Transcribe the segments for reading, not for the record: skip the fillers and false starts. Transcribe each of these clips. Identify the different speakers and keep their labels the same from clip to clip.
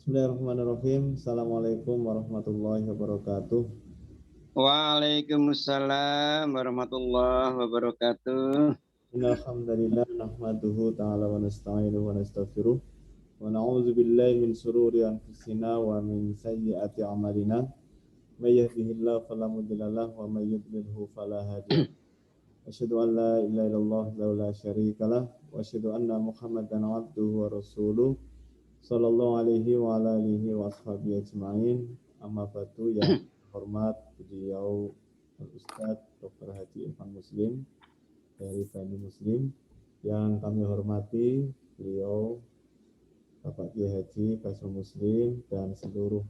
Speaker 1: Bismillahirrahmanirrahim. Assalamualaikum warahmatullahi wabarakatuh.
Speaker 2: Waalaikumsalam warahmatullahi wabarakatuh.
Speaker 1: Innal hamdalillah nahmaduhu ta'ala wa nasta'inuhu wa nastaghfiruh wa na'udzu billahi min shururi anfusina wa min sayyiati a'malina. May yahdihillahu fala mudilla lahu wa may yudlilhu fala hadiya lahu. Asyhadu an la ilaha illallah wa la syarika lah wa asyhadu anna Muhammadan 'abduhu wa rasuluh sallallahu alaihi wa ala alihi wa ashabihi ajma'in. Amma ba'du, yang hormat beliau Al-Ustadz Dr. Haji Irfan Muslim dari Bani Muslim, yang kami hormati beliau Bapak Kiai Haji Faisal Muslim dan seluruh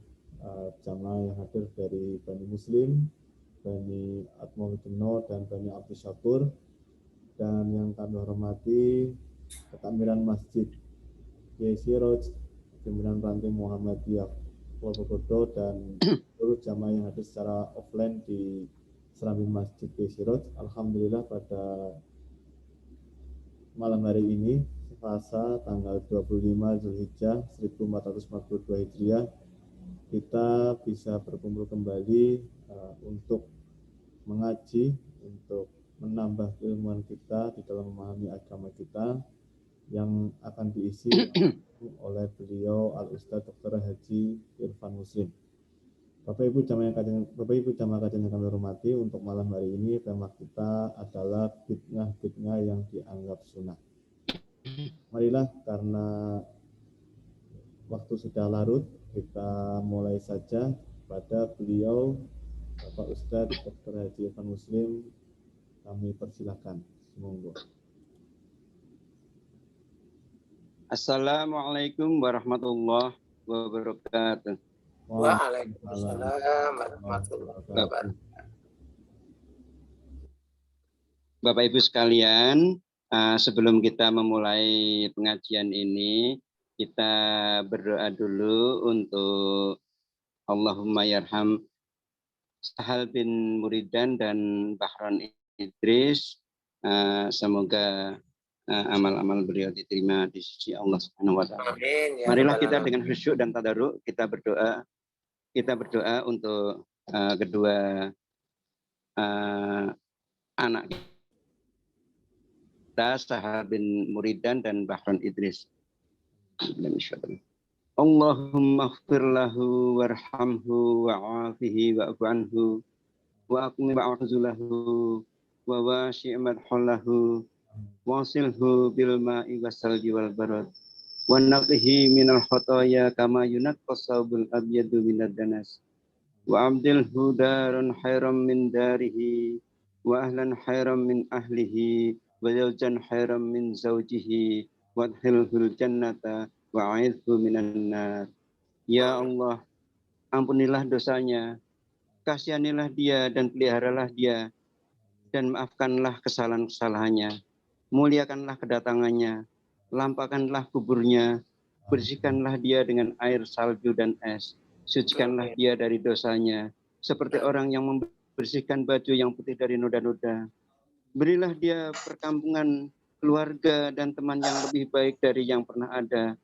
Speaker 1: jamaah yang hadir dari Bani Muslim, Bani Atmawiddin dan Bani Abdus Syakur, dan yang kami hormati Ketakmiran Masjid Kiai Siroj, Pimpinan Ranting Muhammadiyah Purwokerto, dan seluruh jamaah yang hadir secara offline di Serambi Masjid Kiai Siroj. Alhamdulillah pada malam hari ini, Selasa tanggal 25 Zulhijjah 1442 Hijriah, kita bisa berkumpul kembali untuk mengaji, untuk menambah keilmuan kita di dalam memahami agama kita, yang akan diisi oleh beliau Al-Ustadz Dr. Haji Irfan Muslim. Bapak Ibu jamaah kajian yang kami hormati, untuk malam hari ini tema kita adalah bid'ah yang dianggap sunnah. Marilah, karena waktu sudah larut, kita mulai saja pada beliau Bapak Ustadz Dr. Haji Irfan Muslim. Kami persilakan. Semoga.
Speaker 2: Assalamualaikum warahmatullahi wabarakatuh.
Speaker 3: Waalaikumsalam warahmatullahi wabarakatuh.
Speaker 2: Bapak Ibu sekalian, sebelum kita memulai pengajian ini, kita berdoa dulu untuk Allahumma yarham Sahal bin Muridan dan Bahron Idris. Semoga amal-amal beliau diterima di sisi Allah Subhanahu wa taala.
Speaker 3: Amin.
Speaker 2: Marilah kita dengan khusyuk dan tadarruk kita berdoa. Kita berdoa untuk kedua anak kita, Sahal bin Muridan dan Bahron Idris. Allahumma ighfir lahu warhamhu wa'afihi wa'fu anhu wa aqmi ba'udzulahu wa wasi' madhulahu wasilhu bil ma'i wasalji wal barad wa naqihi minal khotoya kama yunaqqas saubul abyadu minad danas wa abdilhu daran khairam min darihi wa ahlan khairam min ahlihi wa zawjan khairam min zawjihi wa adkhilhul jannata wa a'idhu minan nar. Ya Allah, ampunilah dosanya, kasihanilah dia dan peliharalah dia, dan maafkanlah kesalahan-kesalahannya. Muliakanlah kedatangannya, lampahkanlah kuburnya, bersihkanlah dia dengan air salju dan es, sucikanlah dia dari dosanya, seperti orang yang membersihkan baju yang putih dari noda-noda. Berilah dia perkampungan, keluarga, dan teman yang lebih baik dari yang pernah ada.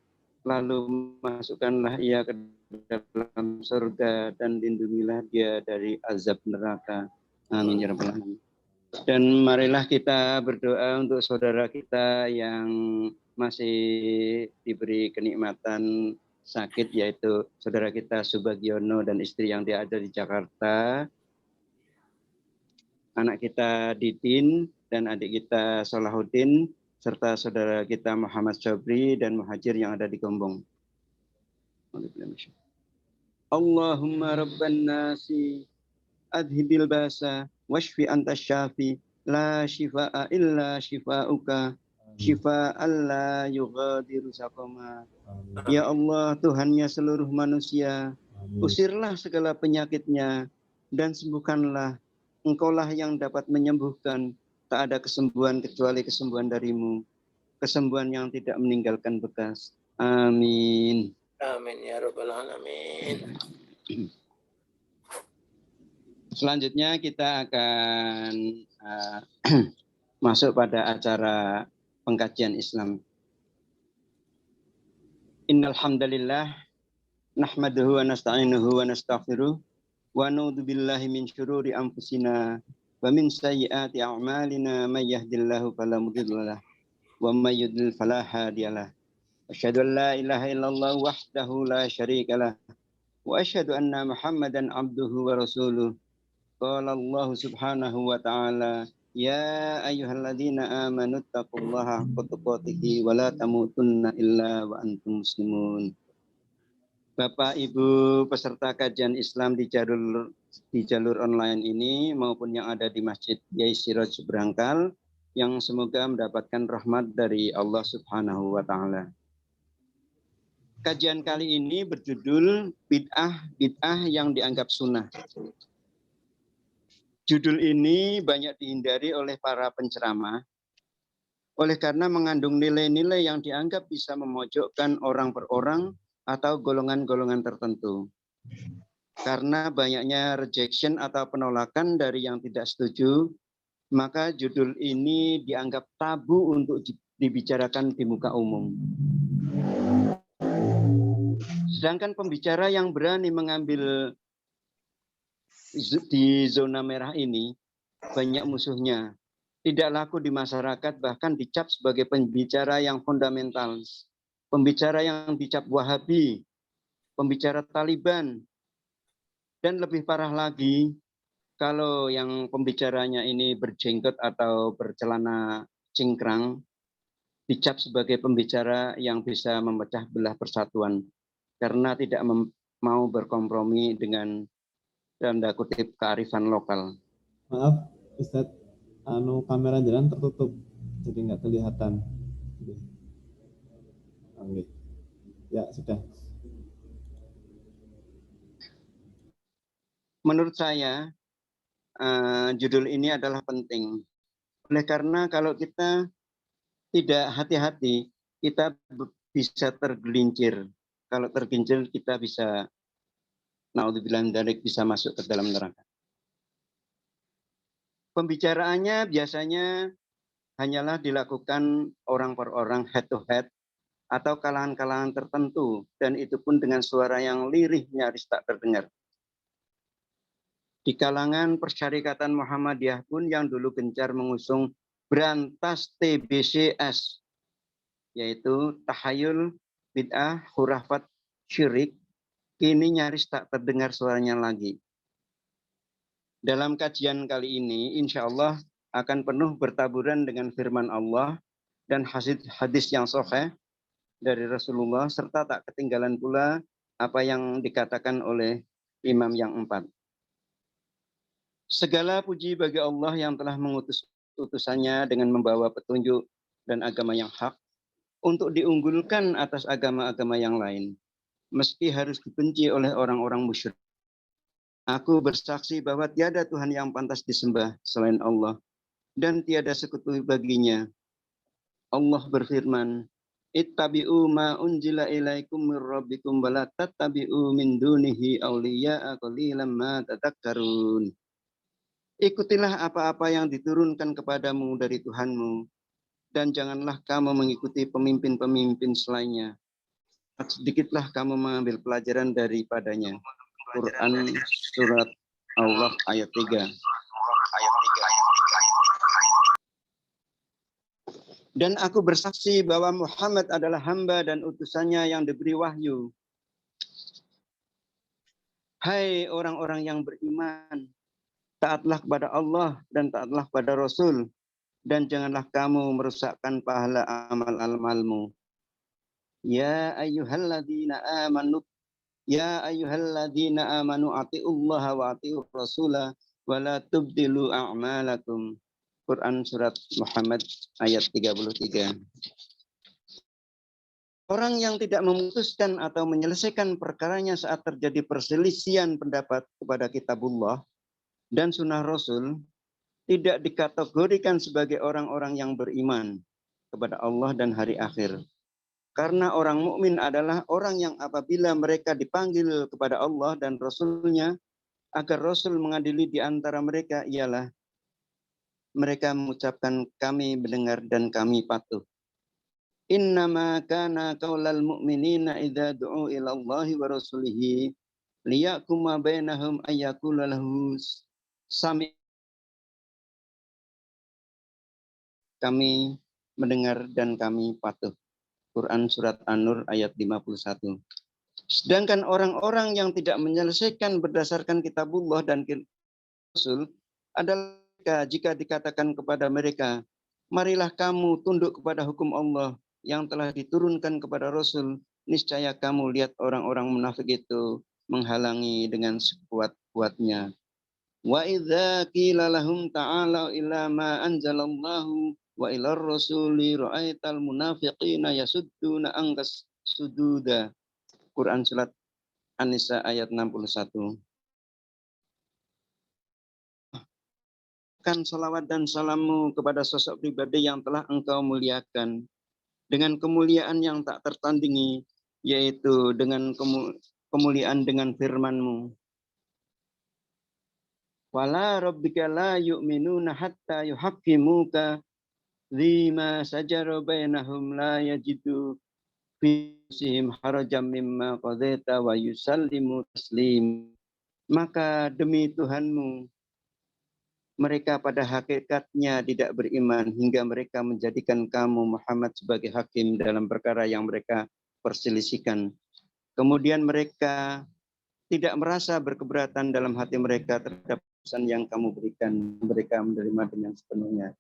Speaker 2: Lalu masukkanlah ia ke dalam surga dan lindungilah dia dari azab neraka. Amin ya rabbal alamin. Dan marilah kita berdoa untuk saudara kita yang masih diberi kenikmatan sakit, yaitu saudara kita Subagiono dan istri yang dia ada di Jakarta, anak kita Didin dan adik kita Salahuddin, serta saudara kita Muhammad Sabri dan Muhajir yang ada di Gombong. Allahumma rabban nasi adhibil basa washfi anta syafi la shifaa illa shifauka shifaan la yughadiru saqama. Ya Allah, Tuhannya seluruh manusia, usirlah segala penyakitnya dan sembuhkanlah. Engkaulah yang dapat menyembuhkan, tak ada kesembuhan kecuali kesembuhan darimu, kesembuhan yang tidak meninggalkan bekas. Amin.
Speaker 3: Amin ya rabbal alamin.
Speaker 2: Selanjutnya kita akan masuk pada acara pengkajian Islam. Innal hamdalillah Nahmaduhu wa nasta'inuhu wa nastaghfiruh wa na'udzu billahi min syururi anfusina wa min sayyiati a'malina may yahdihillahu fala mudhillalah wa may yudlil fala hadiyalah. Asyhadu an la ilaha illallah wahdahu la syarikalah wa asyhadu anna Muhammadan abduhu wa rasuluh. Qala Allah subhanahu wa ta'ala, ya ayyuhalladzina amanu taqullaha haqqa tuqatih wa la tamutunna illa wa antum muslimun. Bapak Ibu peserta kajian Islam di jalur online ini maupun yang ada di Masjid Yai Siraj Berangkal yang semoga mendapatkan rahmat dari Allah Subhanahu wa taala. Kajian kali ini berjudul bid'ah yang dianggap sunnah. Judul ini banyak dihindari oleh para penceramah oleh karena mengandung nilai-nilai yang dianggap bisa memojokkan orang per orang atau golongan-golongan tertentu. Karena banyaknya rejection atau penolakan dari yang tidak setuju, maka judul ini dianggap tabu untuk dibicarakan di muka umum. Sedangkan pembicara yang berani mengambil di zona merah ini banyak musuhnya. Tidak laku di masyarakat, bahkan dicap sebagai pembicara yang fundamental. Pembicara yang dicap Wahabi, pembicara Taliban. Dan lebih parah lagi, kalau yang pembicaranya ini berjenggot atau bercelana cingkrang, dicap sebagai pembicara yang bisa memecah belah persatuan. Karena tidak mau berkompromi dengan tanda kutip kearifan lokal.
Speaker 1: Maaf, Ustadz, kamera jalan tertutup, jadi nggak kelihatan. Oke. Ya, sudah.
Speaker 2: Menurut saya, judul ini adalah penting. Oleh karena kalau kita tidak hati-hati, kita bisa tergelincir. Kalau tergelincir, kita bisa naudzubillah dzalik bisa masuk ke dalam neraka. Pembicaraannya biasanya hanyalah dilakukan orang per orang, head to head, atau kalangan-kalangan tertentu, dan itu pun dengan suara yang lirih nyaris tak terdengar. Di kalangan Persyarikatan Muhammadiyah pun yang dulu gencar mengusung berantas TBCS, yaitu tahayul, bid'ah, khurafat, syirik, kini nyaris tak terdengar suaranya lagi. Dalam kajian kali ini, insya Allah akan penuh bertaburan dengan firman Allah dan hadis yang sahih dari Rasulullah, serta tak ketinggalan pula apa yang dikatakan oleh imam yang empat. Segala puji bagi Allah yang telah mengutus utusannya dengan membawa petunjuk dan agama yang hak untuk diunggulkan atas agama-agama yang lain, meski harus dibenci oleh orang-orang musyrik. Aku bersaksi bahwa tiada Tuhan yang pantas disembah selain Allah dan tiada sekutu baginya. Allah berfirman, ittabi'u ma unzila ilaikum mir rabbikum wa la tattabi'u min dunihi awliya'a qalilan ma tadhakkarun. Ikutilah apa-apa yang diturunkan kepadamu dari Tuhanmu dan janganlah kamu mengikuti pemimpin-pemimpin selainnya. Sedikitlah kamu mengambil pelajaran daripadanya. Quran surat Allah ayat 3. Dan aku bersaksi bahwa Muhammad adalah hamba dan utusannya yang diberi wahyu. Hai orang-orang yang beriman, taatlah kepada Allah dan taatlah kepada Rasul, dan janganlah kamu merusakkan pahala amal-amalmu. Ya ayyuhalladzina amanu atiullaha wa atiur rasulah wa la tubdilu a'malakum. Quran surat Muhammad ayat 33. Orang yang tidak memutuskan atau menyelesaikan perkaranya saat terjadi perselisihan pendapat kepada kitabullah dan sunnah Rasul tidak dikategorikan sebagai orang-orang yang beriman kepada Allah dan hari akhir. Karena orang mukmin adalah orang yang apabila mereka dipanggil kepada Allah dan Rasul-Nya agar Rasul mengadili di antara mereka, ialah mereka mengucapkan kami mendengar dan kami patuh. Innama kana qaulal mu'minina idza du'u ila Allahi wa rasulihi liyaquma bainahum ayyakula lahu sami. Kami mendengar dan kami patuh. Quran surat An-Nur ayat 51. Sedangkan orang-orang yang tidak menyelesaikan berdasarkan kitabullah dan Rasul adalah jika dikatakan kepada mereka, marilah kamu tunduk kepada hukum Allah yang telah diturunkan kepada Rasul, niscaya kamu lihat orang-orang munafik itu menghalangi dengan sekuat-kuatnya. Wa idza qila lahum ta'alu ila ma anzalallahu wa ilar rasuli ra'aital munafiqina yasudduna ankas sududa. Quran surat An-Nisa ayat 61. Kan salawat dan salammu kepada sosok pribadi yang telah engkau muliakan dengan kemuliaan yang tak tertandingi, yaitu dengan kemuliaan dengan firman-Mu. Wala rabbika la yu'minuna hatta yuhaqqimuka lima sajara bainahum la yajidu fi anfusihim harajan mimma qadaita wa yusallimu taslim. Maka demi Tuhanmu, mereka pada hakikatnya tidak beriman hingga mereka menjadikan kamu Muhammad sebagai hakim dalam perkara yang mereka perselisihkan. Kemudian mereka tidak merasa berkeberatan dalam hati mereka terhadap pesan yang kamu berikan. Mereka menerima dengan sepenuhnya.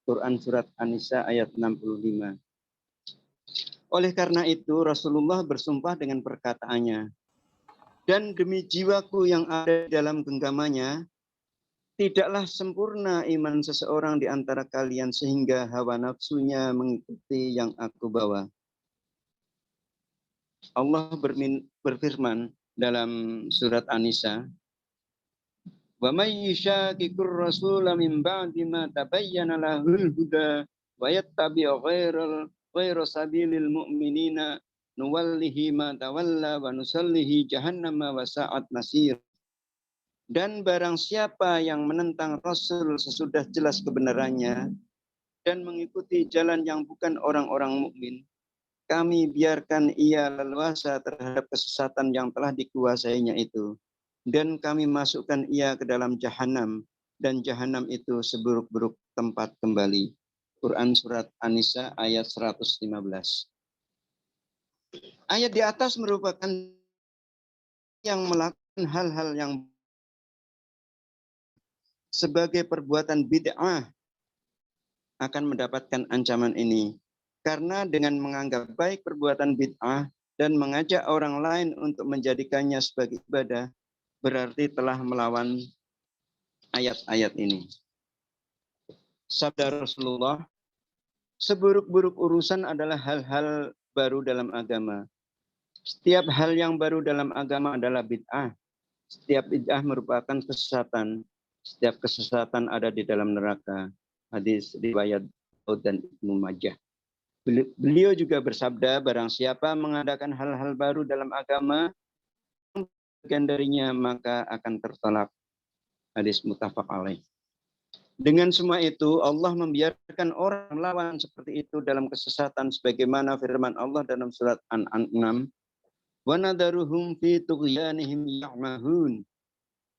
Speaker 2: Quran surat An-Nisa ayat 65. Oleh karena itu Rasulullah bersumpah dengan perkataannya, dan demi jiwaku yang ada dalam genggamannya, tidaklah sempurna iman seseorang di antara kalian sehingga hawa nafsunya mengikuti yang aku bawa. Allah berfirman dalam surat An-Nisa, wa may yushaqiqir rasula min ba'di ma tabayyana lahul huda wa yattabi' ghayra sabilil mu'minina nuwallihi ma tawalla wa nusallihi jahannama wa sa'at masir. Dan barang siapa yang menentang Rasul sesudah jelas kebenarannya dan mengikuti jalan yang bukan orang-orang mukmin, kami biarkan ia leluasa terhadap kesesatan yang telah dikuasainya itu, dan kami masukkan ia ke dalam jahanam, dan jahanam itu seburuk-buruk tempat kembali. Quran surat An-Nisa ayat 115. Ayat di atas merupakan yang melakukan hal-hal yang sebagai perbuatan bid'ah akan mendapatkan ancaman ini. Karena dengan menganggap baik perbuatan bid'ah dan mengajak orang lain untuk menjadikannya sebagai ibadah, berarti telah melawan ayat-ayat ini. Sabda Rasulullah, seburuk-buruk urusan adalah hal-hal baru dalam agama. Setiap hal yang baru dalam agama adalah bid'ah. Setiap bid'ah merupakan kesesatan. Setiap kesesatan ada di dalam neraka. Hadis riwayat Daud dan Ibnu Majah. Beliau juga bersabda, barang siapa mengadakan hal-hal baru dalam agama, bagian darinya maka akan tertolak. Hadis muttafaq alaih. Dengan semua itu, Allah membiarkan orang melawan seperti itu dalam kesesatan, sebagaimana firman Allah dalam surat An-An'am, wa nadaruhum fi tughyanihim ya'mahun.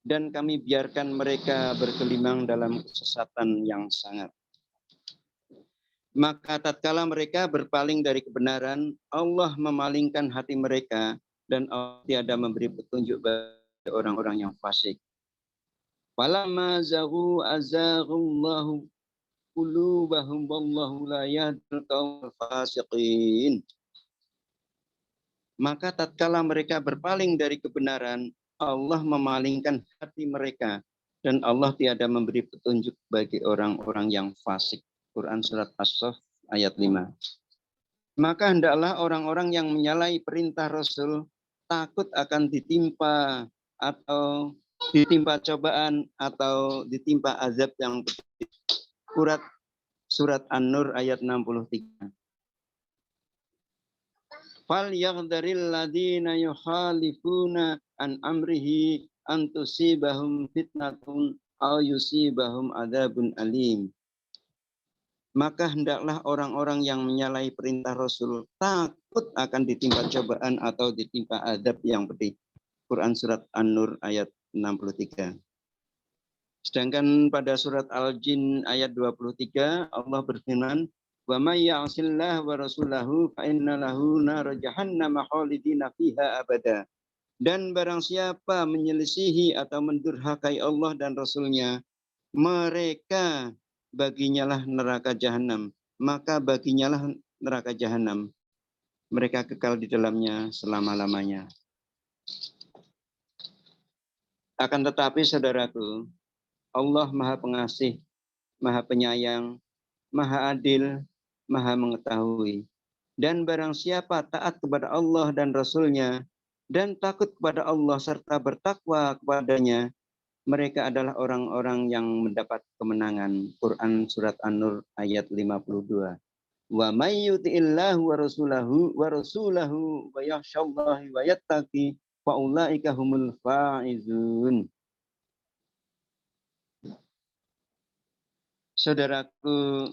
Speaker 2: Dan kami biarkan mereka bergelimang dalam kesesatan yang sangat. Maka tatkala mereka berpaling dari kebenaran, Allah memalingkan hati mereka dan Allah tiada memberi petunjuk bagi orang-orang yang fasik. Falamma zaghu azaghullahu qulubahum wallahu la yahdil qaumal fasiqin. Maka tatkala mereka berpaling dari kebenaran, Allah memalingkan hati mereka dan Allah tiada memberi petunjuk bagi orang-orang yang fasik. Quran surat As-Saff ayat 5. Maka hendaklah orang-orang yang menyalahi perintah Rasul takut akan ditimpa cobaan atau ditimpa azab yang pedih. Surat An-Nur ayat 63. Fal yaghdaril ladina yukhalifuna an amrihi an tusibahum fitnatun aw yusibahum adzabun alim. maka hendaklah orang-orang yang menyalahi perintah Rasul takut akan ditimpa cobaan atau ditimpa adab yang pedih. Quran surat An-Nur ayat 63. Sedangkan pada surat Al-Jin ayat 23 Allah berfirman, "Wa may ya'sillah wa rasulahu fa inna lahu nar jahannam khalidina fiha abada." Dan barang siapa menyelisihi atau mendurhakai Allah dan Rasulnya, mereka baginya lah neraka jahanam, maka baginya lah neraka jahanam. Mereka kekal di dalamnya selama-lamanya. Akan tetapi saudaraku, Allah Maha Pengasih, Maha Penyayang, Maha Adil, Maha Mengetahui. Dan barang siapa taat kepada Allah dan Rasulnya, dan takut kepada Allah serta bertakwa kepadanya, mereka adalah orang-orang yang mendapat kemenangan. Quran surat An-Nur ayat 52. Wa may yuti'illahu wa rasulahu wa yakhshallaha wa yattaqi fa ulaika humul faizun. Saudaraku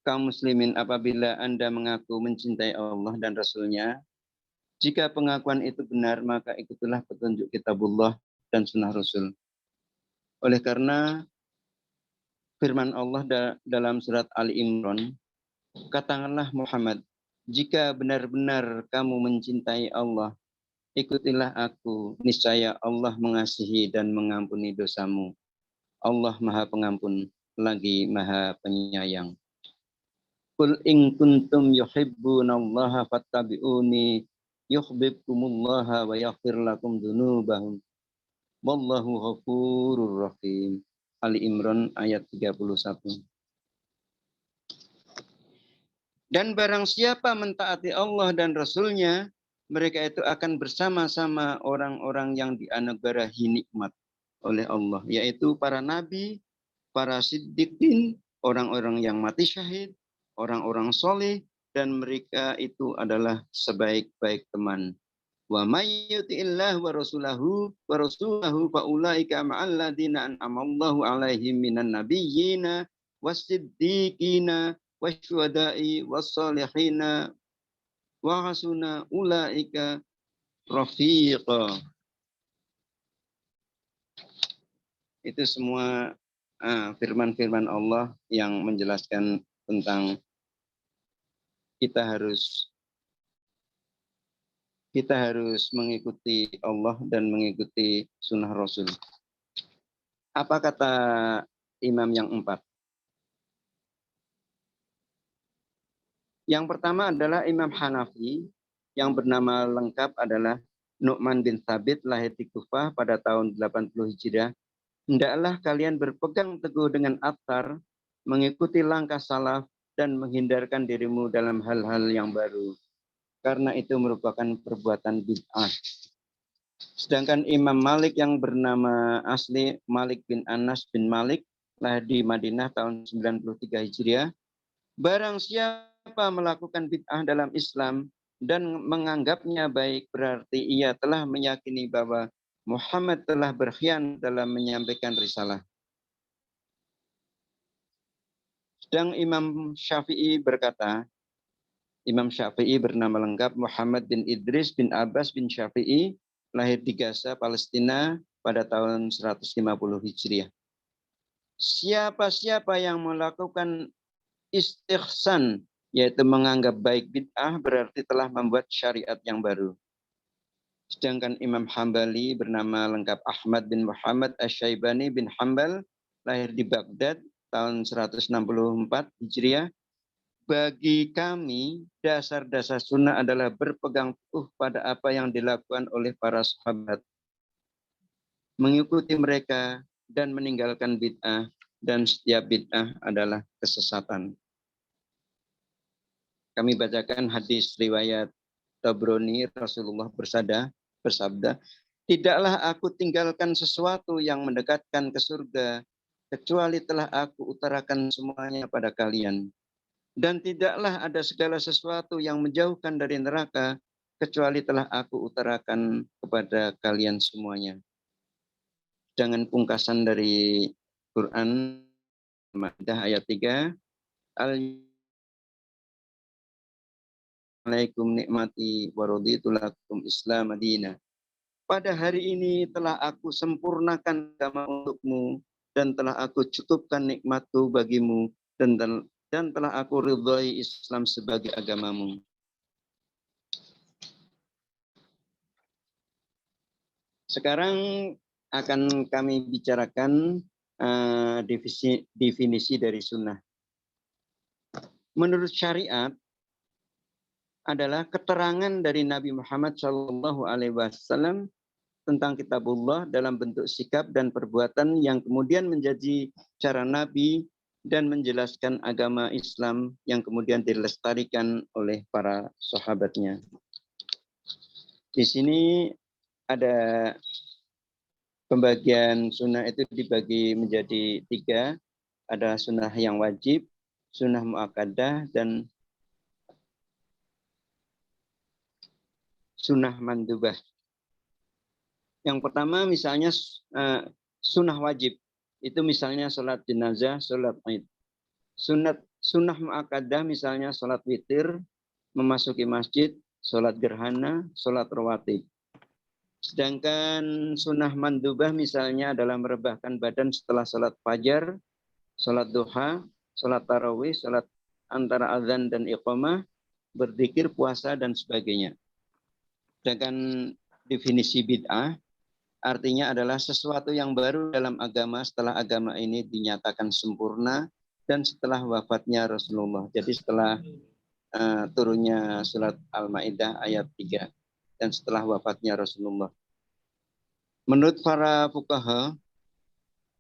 Speaker 2: kaum muslimin, apabila Anda mengaku mencintai Allah dan Rasulnya, jika pengakuan itu benar, maka ikutilah petunjuk kitabullah dan sunnah Rasul. Oleh karena firman Allah dalam surat Ali Imran, katakanlah Muhammad, jika benar-benar kamu mencintai Allah, ikutilah aku, niscaya Allah mengasihi dan mengampuni dosamu. Allah Maha Pengampun lagi Maha Penyayang. Qul in kuntum yuhibbunallaha fattabi'uni yuhibbukumullah wa yaghfir lakum dzunubahum. Wallahu ghafurur rahim. Ali Imran ayat 31. Dan barang siapa mentaati Allah dan Rasulnya, mereka itu akan bersama-sama orang-orang yang dianugerahi nikmat oleh Allah, yaitu para nabi, para siddiqin, orang-orang yang mati syahid, orang-orang soleh, dan mereka itu adalah sebaik-baik teman. Wa may yuti'illah wa rasulahu fa ulaika ma'al ladzina an'ama Allahu 'alaihim minan nabiyyina was-siddiqina wasyuhada'i was-salihina wa hasuna ulaika rafiqa. Itu semua firman-firman Allah yang menjelaskan tentang kita harus mengikuti Allah dan mengikuti sunnah Rasul. Apa kata imam yang 4? Yang pertama adalah Imam Hanafi, yang bernama lengkap adalah Nu'man bin Thabit, lahir di Kufah pada tahun 80 Hijriah. Hendaklah kalian berpegang teguh dengan athar, mengikuti langkah salaf, dan menghindarkan dirimu dalam hal-hal yang baru. Karena itu merupakan perbuatan bid'ah. Sedangkan Imam Malik yang bernama asli Malik bin Anas bin Malik, lahir di Madinah tahun 93 Hijriah. Barang siapa melakukan bid'ah dalam Islam dan menganggapnya baik, berarti ia telah meyakini bahwa Muhammad telah berkhianat dalam menyampaikan risalah. Sedang Imam Syafi'i berkata, Imam Syafi'i bernama lengkap Muhammad bin Idris bin Abbas bin Syafi'i, lahir di Gaza, Palestina pada tahun 150 Hijriah. Siapa-siapa yang melakukan istihsan, yaitu menganggap baik bid'ah, berarti telah membuat syariat yang baru. Sedangkan Imam Hambali bernama lengkap Ahmad bin Muhammad Asy-Syaibani bin Hambal, lahir di Baghdad tahun 164 Hijriah. Bagi kami, dasar-dasar sunnah adalah berpegang teguh pada apa yang dilakukan oleh para sahabat, mengikuti mereka dan meninggalkan bid'ah, dan setiap bid'ah adalah kesesatan. Kami bacakan hadis riwayat Tabrani, Rasulullah bersabda, tidaklah aku tinggalkan sesuatu yang mendekatkan ke surga, kecuali telah aku utarakan semuanya pada kalian. Dan tidaklah ada segala sesuatu yang menjauhkan dari neraka, kecuali telah aku utarakan kepada kalian semuanya. Dengan pungkasan dari Quran, Maidah ayat 3, alaikum nikmati wa raditu lakum Islam madinah. Pada hari ini telah aku sempurnakan agama untukmu dan telah aku cukupkan nikmatku bagimu dan telah aku ridhai Islam sebagai agamamu. Sekarang akan kami bicarakan definisi dari sunnah. Menurut syariat adalah keterangan dari Nabi Muhammad SAW tentang kitabullah dalam bentuk sikap dan perbuatan yang kemudian menjadi cara Nabi dan menjelaskan agama Islam yang kemudian dilestarikan oleh para sahabatnya. Di sini ada pembagian sunnah itu dibagi menjadi 3. Ada sunnah yang wajib, sunnah muakkadah, dan sunnah mandubah. Yang pertama misalnya sunnah wajib. Itu misalnya sholat jenazah, sholat id. Sunnah muakkadah misalnya sholat witir, memasuki masjid, sholat gerhana, sholat rawatib. Sedangkan sunnah mandubah misalnya adalah merebahkan badan setelah sholat fajar, sholat duha, sholat tarawih, sholat antara azan dan iqamah, berzikir, puasa, dan sebagainya. Sedangkan definisi bid'ah artinya adalah sesuatu yang baru dalam agama setelah agama ini dinyatakan sempurna dan setelah wafatnya Rasulullah. Jadi setelah turunnya surat Al-Maidah ayat 3 dan setelah wafatnya Rasulullah. Menurut para fuqaha,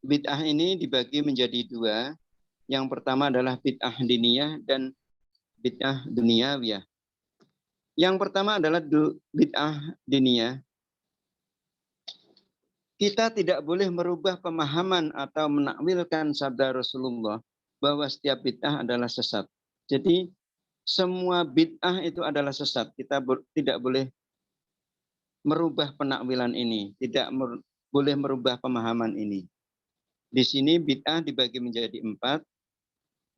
Speaker 2: bid'ah ini dibagi menjadi 2. Yang pertama adalah bid'ah diniyah dan bid'ah duniawiyah. Yang pertama adalah bid'ah diniyah. Kita tidak boleh merubah pemahaman atau menakwilkan sabda Rasulullah bahwa setiap bid'ah adalah sesat. Jadi semua bid'ah itu adalah sesat. Kita tidak boleh merubah penakwilan ini, tidak boleh merubah pemahaman ini. Di sini bid'ah dibagi menjadi 4.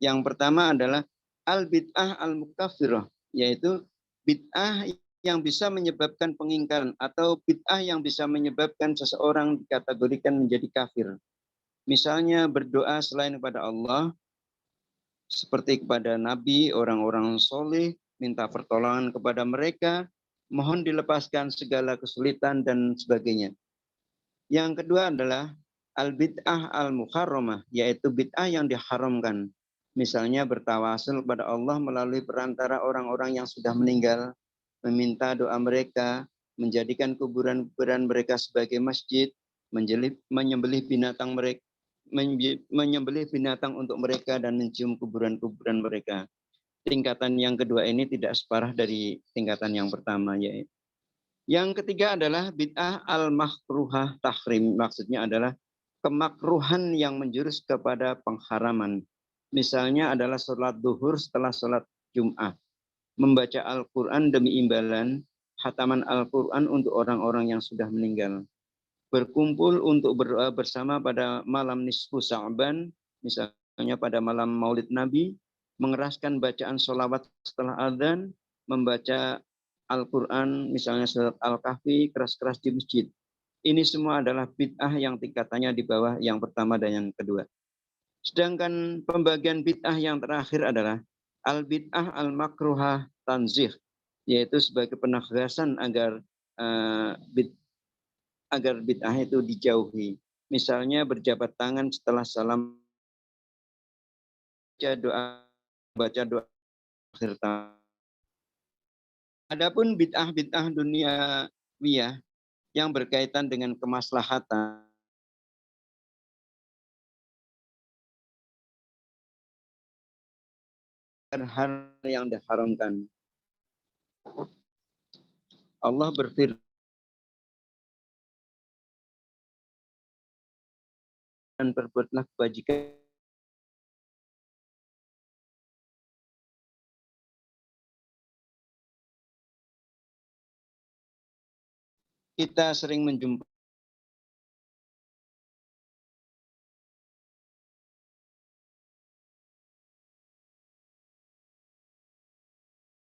Speaker 2: Yang pertama adalah al-bid'ah al-mukaffirah, yaitu bid'ah yang bisa menyebabkan pengingkaran atau bid'ah yang bisa menyebabkan seseorang dikategorikan menjadi kafir. Misalnya berdoa selain kepada Allah, seperti kepada Nabi, orang-orang soleh, minta pertolongan kepada mereka, mohon dilepaskan segala kesulitan dan sebagainya. Yang kedua adalah al-bid'ah al-muharramah, yaitu bid'ah yang diharamkan. Misalnya bertawasul kepada Allah melalui perantara orang-orang yang sudah meninggal, meminta doa mereka, menjadikan kuburan-kuburan mereka sebagai masjid, menyembelih binatang untuk mereka dan mencium kuburan-kuburan mereka. Tingkatan yang kedua ini tidak separah dari tingkatan yang pertama. Yang ketiga adalah bid'ah al-makruhah tahrim. Maksudnya adalah kemakruhan yang menjurus kepada pengharaman. Misalnya adalah sholat duhur setelah sholat Jum'ah. Membaca Al-Quran demi imbalan, khataman Al-Quran untuk orang-orang yang sudah meninggal. Berkumpul untuk berdoa bersama pada malam nisfu Sa'ban, misalnya pada malam Maulid Nabi, mengeraskan bacaan sholawat setelah adzan, membaca Al-Quran, misalnya surat Al-Kahfi, keras-keras di masjid. Ini semua adalah bid'ah yang tingkatannya di bawah yang pertama dan yang kedua. Sedangkan pembagian bid'ah yang terakhir adalah al-bid'ah al-makruhah tanzih, yaitu sebagai penegasan agar bid'ah itu dijauhi. Misalnya berjabat tangan setelah salam, baca doa akhir tahun. Adapun bid'ah duniawiyah yang berkaitan dengan kemaslahatan, hal yang diharamkan. Allah berfirman, dan berbuatlah kebajikan. Kita sering menjumpai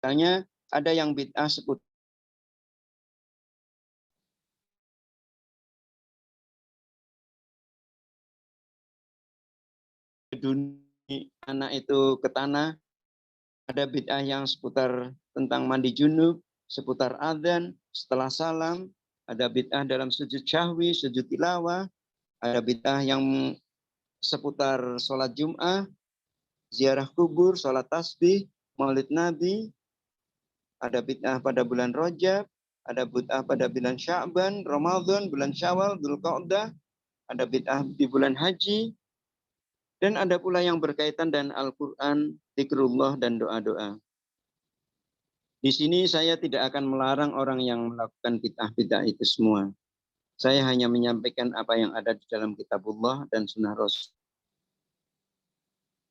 Speaker 2: misalnya ada yang bid'ah seputar dunia anak itu ke tanah, ada bid'ah yang seputar tentang mandi junub, seputar adzan, setelah salam, ada bid'ah dalam sujud syahwi, sujud tilawah, ada bid'ah yang seputar sholat Jum'ah, ziarah kubur, sholat tasbih, maulid Nabi, ada bid'ah pada bulan Rajab, ada bid'ah pada bulan Sya'ban, Ramadan, bulan Syawal, Dzulqa'dah, ada bid'ah di bulan haji, dan ada pula yang berkaitan dengan Al-Quran, zikrullah, dan doa-doa. Di sini saya tidak akan melarang orang yang melakukan bid'ah-bid'ah itu semua. Saya hanya menyampaikan apa yang ada di dalam kitabullah dan sunnah Rasul.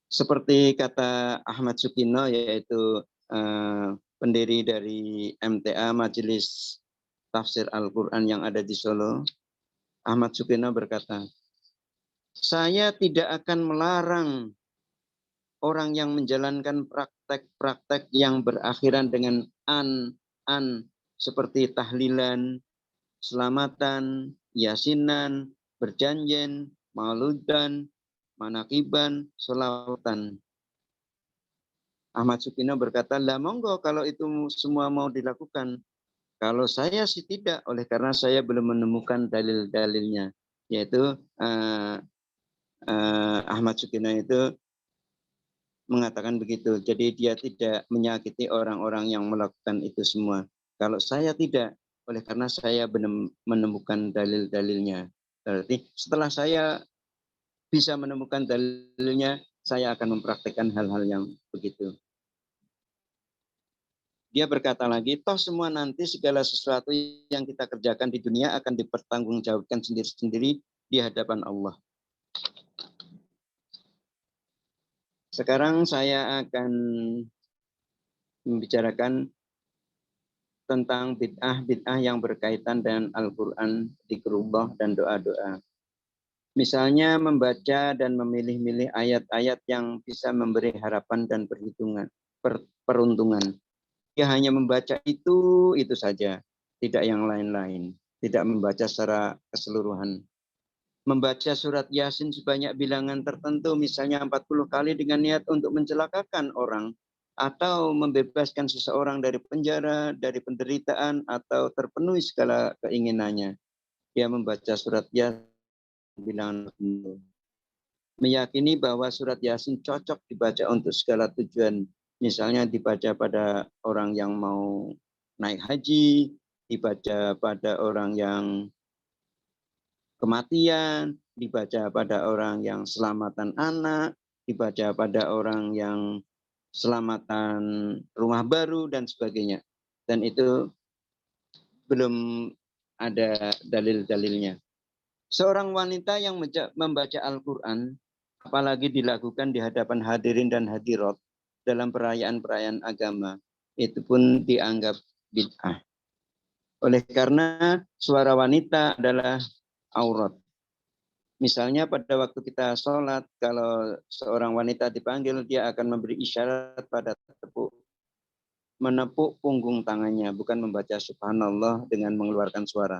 Speaker 2: Seperti kata Ahmad Sukino, yaitu pendiri dari MTA, Majelis Tafsir Al-Quran yang ada di Solo. Ahmad Sukino berkata, saya tidak akan melarang orang yang menjalankan praktek-praktek yang berakhiran dengan an, seperti tahlilan, selamatan, yasinan, berjanjian, mauludan, manakiban, sholawatan. Ahmad Sukino berkata, lah monggo kalau itu semua mau dilakukan. Kalau saya sih tidak, oleh karena saya belum menemukan dalil-dalilnya. Yaitu Ahmad Sukino itu mengatakan begitu. Jadi dia tidak menyakiti orang-orang yang melakukan itu semua. Kalau saya tidak, oleh karena saya belum menemukan dalil-dalilnya. Berarti setelah saya bisa menemukan dalilnya, saya akan mempraktikkan hal-hal yang begitu. Dia berkata lagi, toh semua nanti segala sesuatu yang kita kerjakan di dunia akan dipertanggungjawabkan sendiri-sendiri di hadapan Allah. Sekarang saya akan membicarakan tentang bid'ah yang berkaitan dengan Al-Quran, zikrullah, dan doa-doa. Misalnya membaca dan memilih-milih ayat-ayat yang bisa memberi harapan dan peruntungan. Dia hanya membaca itu saja, tidak yang lain-lain. Tidak membaca secara keseluruhan. Membaca surat Yasin sebanyak bilangan tertentu, misalnya 40 kali dengan niat untuk mencelakakan orang, atau membebaskan seseorang dari penjara, dari penderitaan, atau terpenuhi segala keinginannya. Dia membaca surat Yasin bilangan tertentu. Meyakini bahwa surat Yasin cocok dibaca untuk segala tujuan. Misalnya dibaca pada orang yang mau naik haji, dibaca pada orang yang kematian, dibaca pada orang yang selamatan anak, dibaca pada orang yang selamatan rumah baru, dan sebagainya. Dan itu belum ada dalil-dalilnya. Seorang wanita yang membaca Al-Quran, apalagi dilakukan di hadapan hadirin dan hadirat dalam perayaan-perayaan agama, itu pun dianggap bid'ah. Oleh karena suara wanita adalah aurat. Misalnya pada waktu kita sholat, kalau seorang wanita dipanggil, dia akan memberi isyarat pada menepuk punggung tangannya, bukan membaca subhanallah dengan mengeluarkan suara.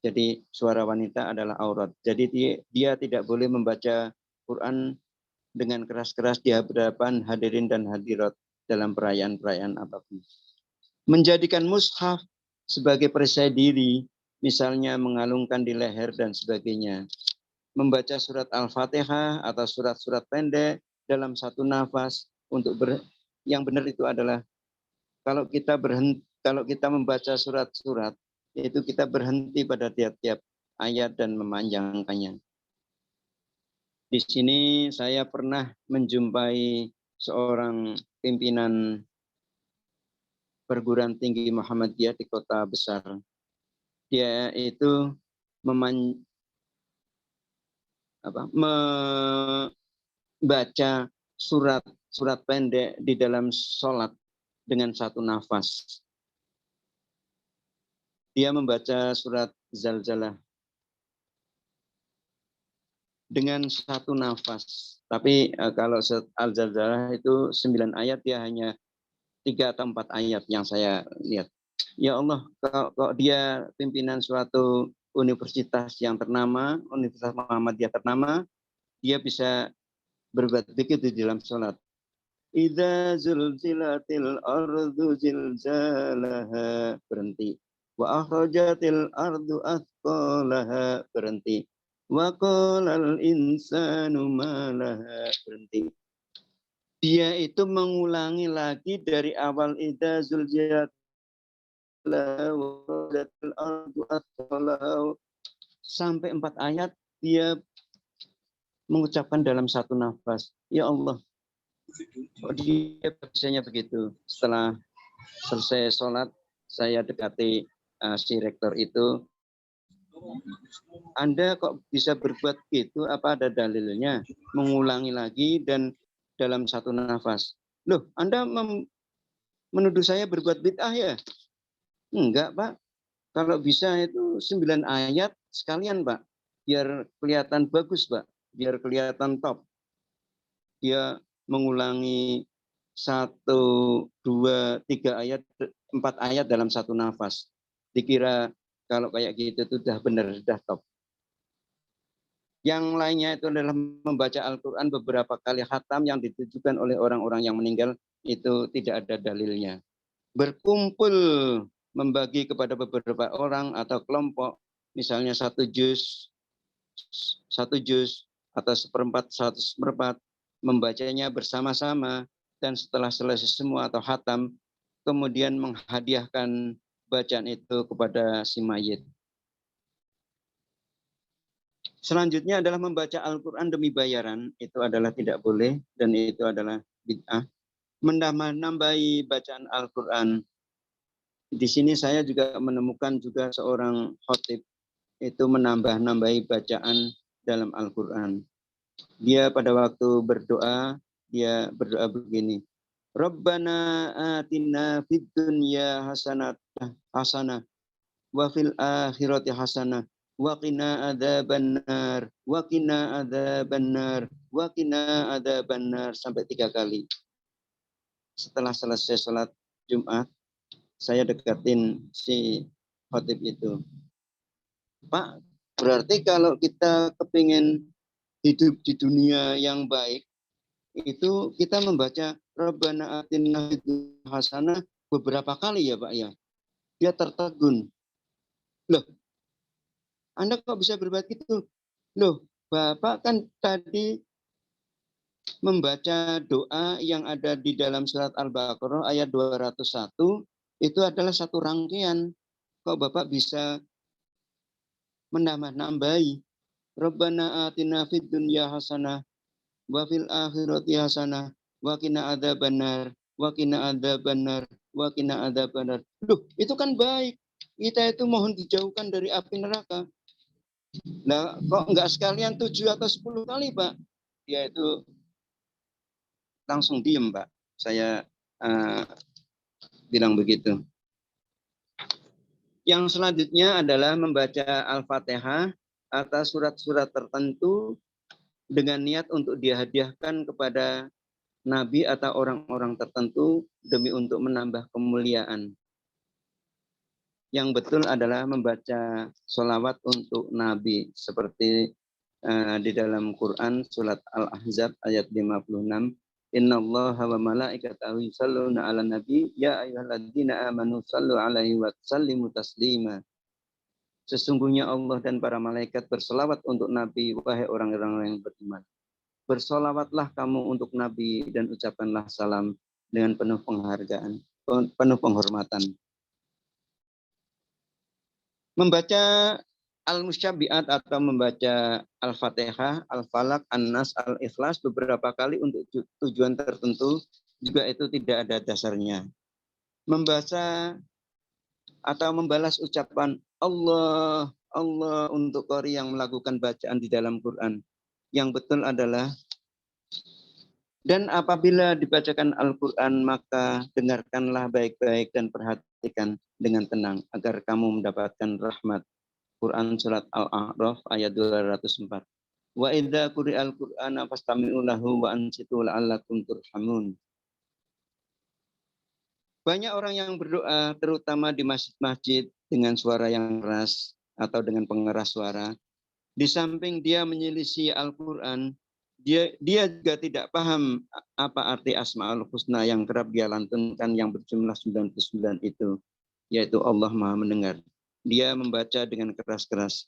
Speaker 2: Jadi suara wanita adalah aurat. Jadi dia tidak boleh membaca Quran dengan keras-keras di hadapan hadirin dan hadirat dalam perayaan-perayaan apapun. Menjadikan mushaf sebagai perisai diri, misalnya mengalungkan di leher dan sebagainya. Membaca surat Al-Fatihah atau surat-surat pendek dalam satu nafas untuk yang benar itu adalah kalau kita membaca surat-surat, yaitu kita berhenti pada tiap-tiap ayat dan memanjangkannya. Di sini saya pernah menjumpai seorang pimpinan perguruan tinggi Muhammadiyah di kota besar. Dia itu membaca surat pendek di dalam sholat dengan satu nafas. Dia membaca surat Zalzalah dengan satu nafas. Tapi kalau Al-Zalzalah itu 9 ayat, dia hanya 3 atau 4 ayat yang saya lihat. Ya Allah, kalau dia pimpinan suatu universitas yang ternama, Universitas Muhammadiyah ternama, dia bisa berbuat begitu di dalam sholat. Idza zulzilatil ardu zilzalaha, berhenti. Wa akhrajatil ardu athqalaha, berhenti. Wa qalal insanu ma laha, berhenti. Dia itu mengulangi lagi dari awal idza zulzilatil ardu athqalaha sampai 4 ayat dia mengucapkan dalam satu nafas. Ya Allah, dia bisanya begitu. Setelah selesai sholat, saya dekati si rektor itu. Anda kok bisa berbuat gitu? Apa ada dalilnya? Mengulangi lagi dan dalam satu nafas. Loh, Anda menuduh saya berbuat bid'ah ya? Enggak, Pak. Kalau bisa itu 9 ayat sekalian, Pak. Biar kelihatan bagus, Pak. Biar kelihatan top. Dia mengulangi 1, 2, 3 ayat, 4 ayat dalam satu nafas. Dikira kalau kayak gitu itu sudah benar, sudah top. Yang lainnya itu adalah membaca Al-Quran beberapa kali khatam yang ditujukan oleh orang-orang yang meninggal, itu tidak ada dalilnya. Berkumpul membagi kepada beberapa orang atau kelompok, misalnya 1 juz atau 1/4, 1/4, membacanya bersama-sama, dan setelah selesai semua atau khatam, kemudian menghadiahkan bacaan itu kepada si mayit. Selanjutnya adalah membaca Al-Quran demi bayaran, itu adalah tidak boleh, dan itu adalah bid'ah. Menambah-nambahi bacaan Al-Quran. Di sini saya juga menemukan juga seorang khatib itu menambah-nambahi bacaan dalam Al-Quran. Dia pada waktu berdoa, dia berdoa begini. Rabbana atina fid dunya hasanah wa fil akhirati hasanah wa qina adzabannar wa qina adzabannar wa qina adzabannar, sampai 3 kali. Setelah selesai sholat Jumat, saya dekatin si khatib itu. Pak, berarti kalau kita kepingin hidup di dunia yang baik, itu kita membaca Rabbana atina fid dunya hasanah beberapa kali ya Pak ya. Dia tertegun. Loh, Anda kok bisa berbuat gitu? Loh, Bapak kan tadi membaca doa yang ada di dalam surat Al-Baqarah ayat 201, itu adalah satu rangkaian. Kok Bapak bisa menambah-nambahi? Rabbana atina fid dunya hasanah wa fil akhirati hasanah wa qina adzabannar wa qina adzabannar wa qina adzabannar. Loh, itu kan baik. Kita itu mohon dijauhkan dari api neraka. Nah, kok enggak sekalian 7 atau 10 kali, Pak? Dia itu langsung diem, Pak. Saya bilang begitu. Yang selanjutnya adalah membaca Al-Fatihah atas surat-surat tertentu dengan niat untuk dihadiahkan kepada Nabi atau orang-orang tertentu demi untuk menambah kemuliaan. Yang betul adalah membaca sholawat untuk Nabi seperti di dalam Quran surat Al-Ahzab ayat 56. Innallaha wa malaikatahu yusholluna 'alan nabi ya ayyuhalladzina amanu shallu 'alaihi wa sallimu taslima. Sesungguhnya Allah dan para malaikat berselawat untuk Nabi, wahai orang-orang yang beriman. Bersolawatlah kamu untuk Nabi dan ucapkanlah salam dengan penuh penghargaan, penuh penghormatan. Membaca Al-Musyabbihat atau membaca Al-Fatihah, Al-Falaq, An-Nas, Al-Ikhlas beberapa kali untuk tujuan tertentu juga itu tidak ada dasarnya. Membaca atau membalas ucapan Allah, Allah untuk qari yang melakukan bacaan di dalam Quran. Yang betul adalah, dan apabila dibacakan Al-Quran maka dengarkanlah baik-baik dan perhatikan dengan tenang agar kamu mendapatkan rahmat. Quran surat Al-A'raf ayat 204. Wa idza quri'al Qur'ana fastami'u lahu wa ansitu la'allakum turhamun. Banyak orang yang berdoa, terutama di masjid-masjid dengan suara yang keras atau dengan pengeras suara. Di samping dia menyelisih Al-Quran, dia juga tidak paham apa arti Asma'ul Husna yang kerap dia lantunkan yang berjumlah 99 itu, yaitu Allah Maha Mendengar. Dia membaca dengan keras-keras.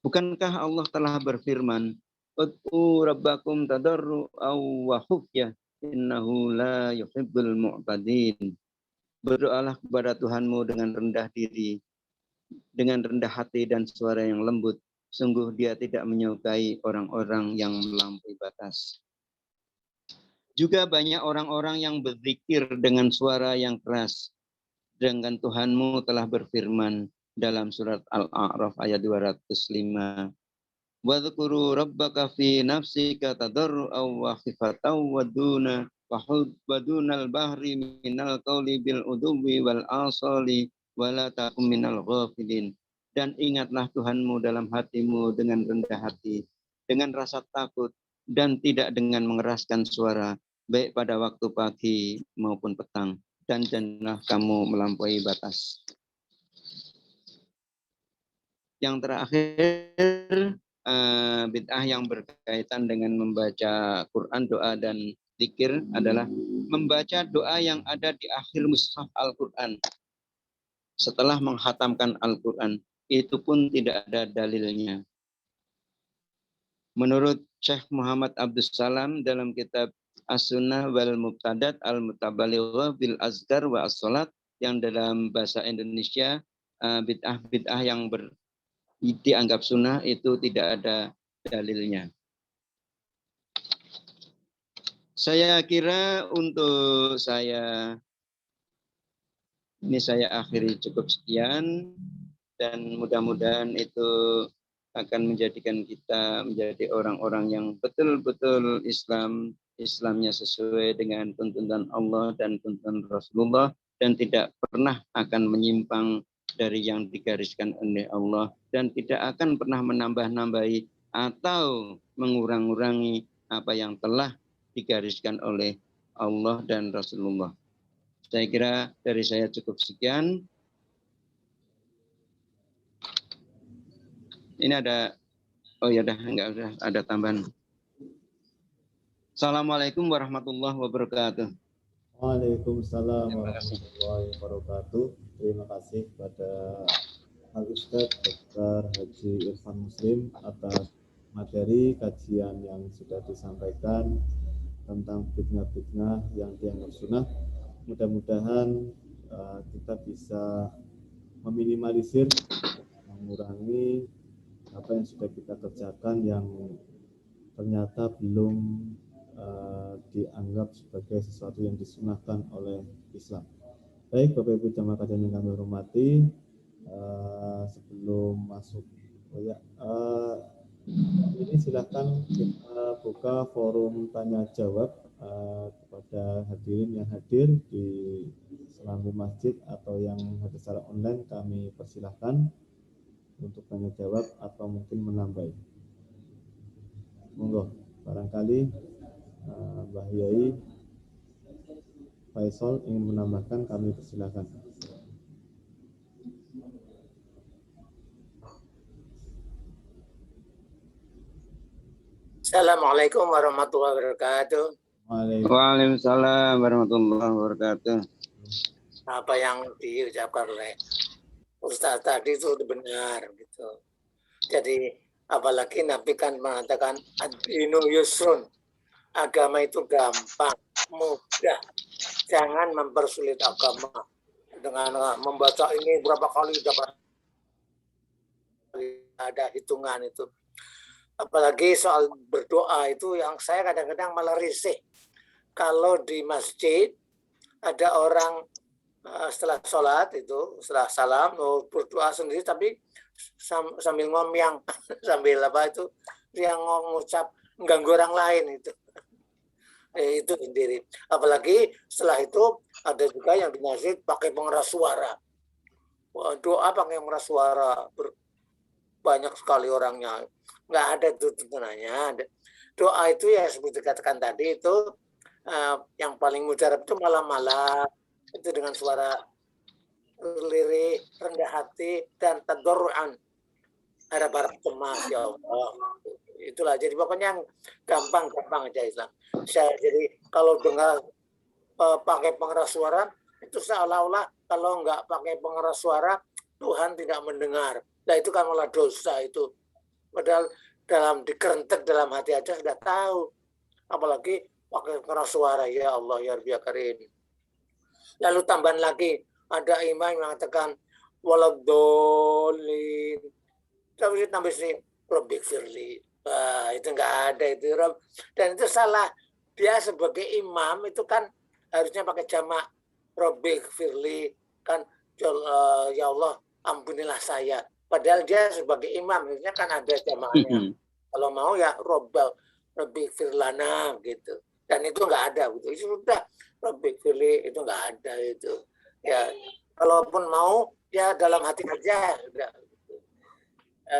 Speaker 2: Bukankah Allah telah berfirman, "Ud'u rabbakum tadarru'an wa khufyah, innahu la yuhibbul mu'tadin." Berdoalah kepada Tuhanmu dengan rendah diri, dengan rendah hati dan suara yang lembut. Sungguh dia tidak menyukai orang-orang yang melampaui batas. Juga banyak orang-orang yang berzikir dengan suara yang keras. Sedangkan Tuhanmu telah berfirman dalam surat Al-A'raf ayat 205. Wadhkuru rabbaka fi nafsika tadarru'an wa khifatan wa dunal bahri minal qawli bil uduwi wal asali wala takum minal ghafilin. Dan ingatlah Tuhanmu dalam hatimu dengan rendah hati, dengan rasa takut, dan tidak dengan mengeraskan suara, baik pada waktu pagi maupun petang. Dan janganlah kamu melampaui batas. Yang terakhir, bid'ah yang berkaitan dengan membaca Quran, doa, dan zikir adalah membaca doa yang ada di akhir mushaf Al-Quran. Setelah menghatamkan Al-Quran, itu pun tidak ada dalilnya. Menurut Syekh Muhammad Abdus Salam dalam kitab As-Sunnah wal Mubtadat Al-Mutabalighah bil Azkar wa As-Salat, yang dalam bahasa Indonesia bid'ah-bid'ah yang dianggap sunnah itu tidak ada dalilnya. Saya kira untuk saya akhiri cukup sekian, dan mudah-mudahan itu akan menjadikan kita menjadi orang-orang yang betul-betul Islamnya sesuai dengan tuntunan Allah dan tuntunan Rasulullah, dan tidak pernah akan menyimpang dari yang digariskan oleh Allah, dan tidak akan pernah menambah-nambahi atau mengurang-urangi apa yang telah digariskan oleh Allah dan Rasulullah. Saya kira dari saya cukup sekian. Ini ada, enggak ada tambahan. Assalamualaikum warahmatullahi wabarakatuh.
Speaker 1: Waalaikumsalam warahmatullahi wabarakatuh. Terima kasih kepada Al-Ustaz Dr. Haji Irfan Muslim atas materi kajian yang sudah disampaikan tentang fitnah-fitnah yang dianggap sunnah. Mudah-mudahan kita bisa meminimalisir, mengurangi apa yang sudah kita kerjakan yang ternyata belum dianggap sebagai sesuatu yang disunahkan oleh Islam. Baik, Bapak Ibu jamaah kajian yang kami hormati, sebelum masuk ini silakan kita buka forum tanya jawab kepada hadirin yang hadir di Selambi Masjid atau yang hadir secara online. Kami persilahkan untuk tanya jawab atau mungkin menambahi. Monggo, barangkali Mbah Yai Faisal ingin menambahkan, kami persilahkan.
Speaker 3: Assalamualaikum warahmatullahi wabarakatuh.
Speaker 2: Waalaikumsalam warahmatullahi wabarakatuh.
Speaker 3: Apa yang diucapkan oleh Ustaz tadi itu benar gitu. Jadi apalagi Nabi kan mengatakan ad-dinu yusrun, agama itu gampang, mudah. Jangan mempersulit agama dengan membaca ini berapa kali dapat ada hitungan itu. Apalagi soal berdoa itu yang saya kadang-kadang malah risih. Kalau di masjid ada orang setelah sholat itu, setelah salam berdoa sendiri tapi sambil ngomyang, sambil apa itu yang ngucap mengganggu orang lain itu. Itu sendiri. Apalagi setelah itu ada juga yang di masjid pakai pengeras suara. Doa pakai pengeras suara, banyak sekali orangnya. Nggak ada tuntunannya. Doa itu ya seperti dikatakan tadi itu yang paling mujarab itu malam-malam itu dengan suara lirik, rendah hati dan tadarruan, harap-harap cemas ya Allah. Itulah jadi pokoknya yang gampang aja Islam. Jadi kalau dengar pakai pengeras suara itu seolah-olah kalau nggak pakai pengeras suara Tuhan tidak mendengar. Nah itu kan malah dosa itu. Padahal dalam dikerentek dalam hati aja sudah tahu. Apalagi pakai pengeras suara, ya Allah ya Rabbi ya Karim. Lalu tambahan lagi ada imam yang mengatakan waladhdallin. Tapi tambah sini Rabbik firli. Itu nggak ada itu. Dan itu salah. Dia sebagai imam itu kan harusnya pakai jamak Rabbik firli kan ya Allah ampunilah saya. Padahal dia sebagai imam harusnya kan ada jamaknya. Kalau mau ya Rabbik firlana gitu. Dan itu nggak ada gitu. Itu sudah Rabbik firli itu nggak ada itu. Ya kalaupun mau ya dalam hati aja sudah.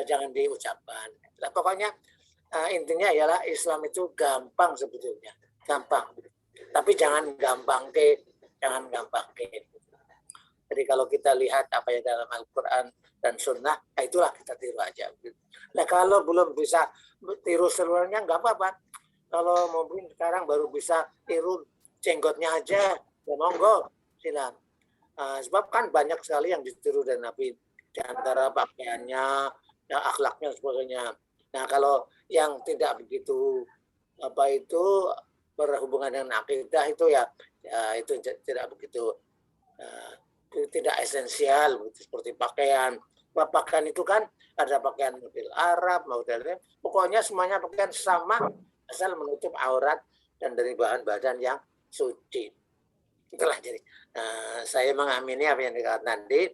Speaker 3: Jangan diucapkan. Nah, pokoknya intinya ialah Islam itu gampang sebetulnya, gampang. Tapi jangan gampang ke. Jadi kalau kita lihat apa yang dalam Al-Quran dan Sunnah, itulah kita tiru aja. Nah kalau belum bisa tiru seluruhnya nggak apa-apa. Kalau mungkin sekarang baru bisa tiru jenggotnya aja, ya monggo silakan. Sebab kan banyak sekali yang ditiru dari Nabi, di antara pakaiannya, ya, akhlaknya sebagainya. Nah kalau yang tidak begitu berhubungan dengan akidah itu ya itu tidak begitu tidak esensial seperti pakaian. Pakaian itu kan ada pakaian model Arab, model pokoknya semuanya pakaian sama asal menutup aurat dan dari bahan-bahan yang suci. Itulah jadi saya mengamini apa yang dikatakan tadi.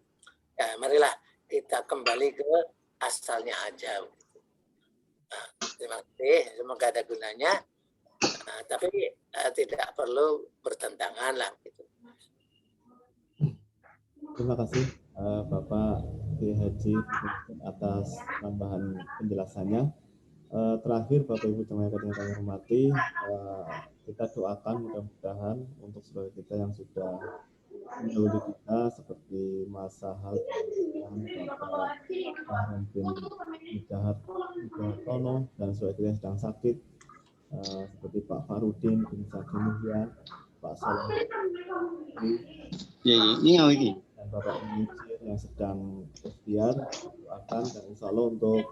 Speaker 3: Ya, marilah kita kembali ke asalnya aja. Terima kasih, semoga ada gunanya. Tapi tidak perlu bertentangan lah. Gitu.
Speaker 1: Terima kasih Bapak Kiai Haji atas tambahan penjelasannya. Terakhir Bapak Ibu jemaah yang kami hormati, kita doakan mudah-mudahan untuk saudara kita yang sudah mendahului kita seperti Mas Sahal, Bapak Ahmad bin Mujahartono dan saudara kita yang sedang sakit seperti Pak Farudin bin Saki Muhya, Pak Saleh dan Bapak Muncir yang sedang ikhtiar, doakan dan insya Allah untuk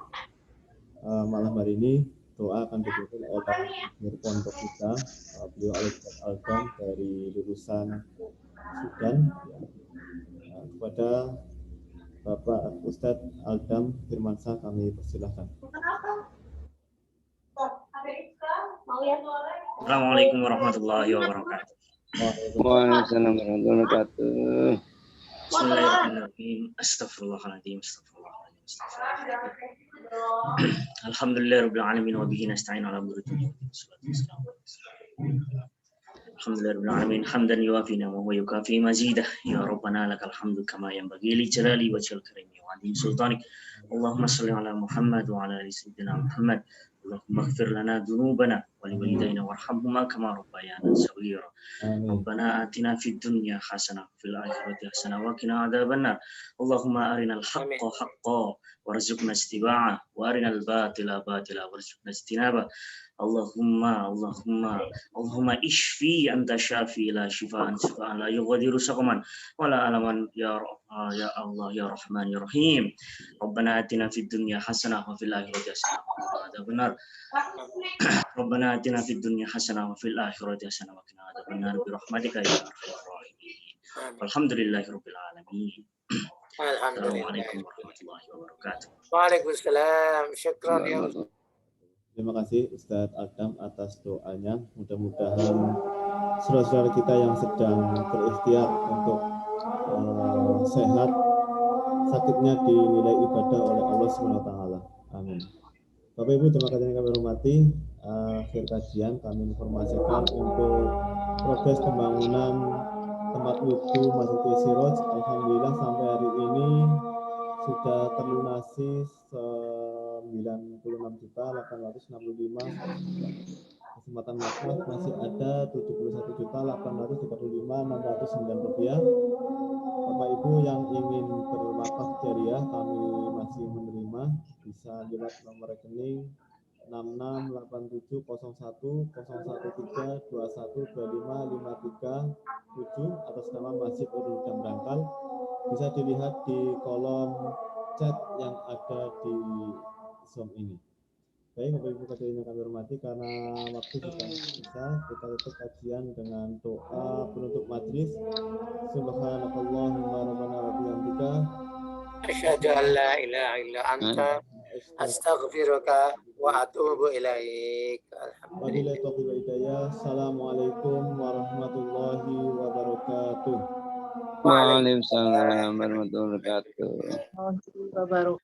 Speaker 1: malam hari ini doa akan dipimpin oleh pondok kita, beliau Al-Aldam dari lulusan Sudan, ya. Kepada Bapak Ustadz Aldam Firmansyah kami persilahkan.
Speaker 4: Assalamualaikum warahmatullahi wabarakatuh.
Speaker 2: Waalaikumsalam warahmatullahi wabarakatuh.
Speaker 4: Bismillahirrahmanirrahim. Astagfirullahaladzim. Alhamdulillahirabbil alamin wa bihi nasta'in ala umuri dunya wa din. Alhamdulillahirabbil alamin hamdan yuwafi ni'amahu wa yukafi mazidah. Ya Rabbana lakal hamdu kama yanbaghi li jalali wajhil karimi wa 'azimi sultanik. Allahumma shalli ala Muhammad wa ala ali sayyidina Muhammad. Allahumma ighfir lana dhunubana wa liwalidayna warhamhuma kama rabbayana shaghira. Rabbana atina fid dunya hasanah wa fil akhirati hasanah wa qina adzabannar. Allahumma arinal haqqa haqqan warzuqna ittiba'ah wa arinal batila batila warzuqna ijtinabah. Allahumma ishfi anta syafi la shifaan shifaan la yughadiru saqaman wa la alaman ya Allah ya Rahman ya Rahim. Rabbana atina fid dunya hasanah wa fil akhirati hasanah wa qina adzabannar. Rabbana atina fid dunya hasanah wa fil akhirati hasanah wa qina adzabannar bi rahmatika ya arhamar rahimin. Alhamdulillahirabbil alamin. Assalamualaikum warahmatullahi wabarakatuh.
Speaker 3: Waalaikumsalam. Syukran ya.
Speaker 1: Terima kasih Ustadz Adam atas doanya. Mudah-mudahan saudara-saudara kita yang sedang berikhtiar untuk sehat, sakitnya dinilai ibadah oleh Allah SWT. Amin. Bapak Ibu jemaah yang kami hormati, akhir kajian kami informasikan untuk progres pembangunan tempat wudhu Masjid Siroj. Alhamdulillah sampai hari ini sudah terlunasi 96.865 Kesempatan wakaf masih ada 71.835.609 rupiah. Bapak Ibu yang ingin berwakaf jariah, kami masih menerima, bisa lewat nomor rekening 66870113212553 atas nama Masjid Nurul Huda Brangkal. Bisa dilihat di kolom chat yang ada di Zoom ini. Baik, Bapak Ibu hadirin yang kami hormati, karena waktu sudah bisa, kita tutup kajian dengan doa penutup majelis. Subhanakallahumma rabbana wa bihamdika
Speaker 3: Asyhadu an la ilaha illa anta astaghfiruka wa atubu ilaik.
Speaker 1: Wabillahi taufiq wal hidayah. Assalamualaikum warahmatullahi wabarakatuh.
Speaker 2: Waalaikumsalam warahmatullahi wabarakatuh.
Speaker 5: Baru